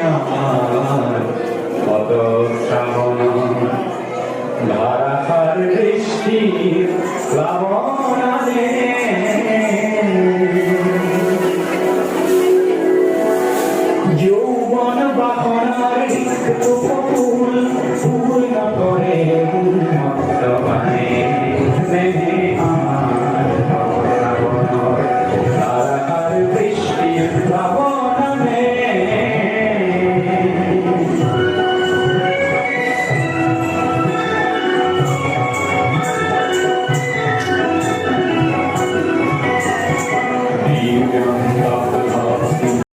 আমার কত শ্রাবণ ধারাসার বৃষ্টির প্লাবনে যৌবন বাহনার ফুল ফুল না করে